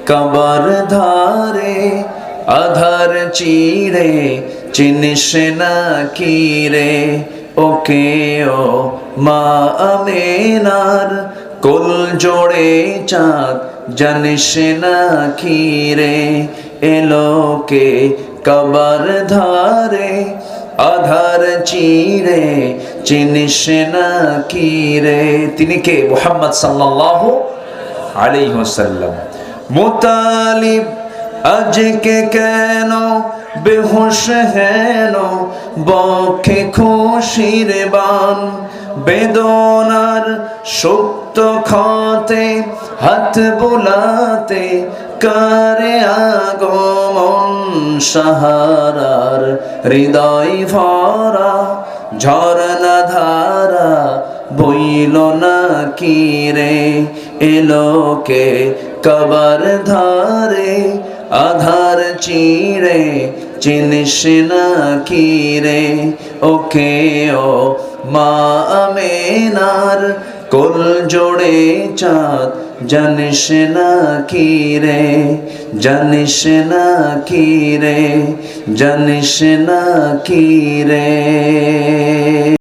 কবর ধারে আধার চিড়ে চিনিস না কি রে, ওকে ও মা আমেনার কোল জোড়ে চাঁদ জানিস না কি রে, এলোকে কবর ধারে আধার চিড়ে চিনিস না কি রে। তিনি কে? মুহাম্মদ সাল্লাল্লাহু আলাইহি ওয়াসাল্লাম। মুতালিব আজকে কেন বেহুশ হেন, বক্ষে খুশির বান, বেদনার সুপ্ত ক্ষতে হাত বুলাতে কারে আগমন, সাহারার হৃদয় ভরা ঝরনা ধারা বইল না কি রে, এলোকে কবর ধারে আধার চিড়ে চিনিস না কি রে, ওকে ও মা আমেনার কোল জোড়ে চাঁদ জানিস না কি রে, জানিস না কি রে, জানিস না কি রে।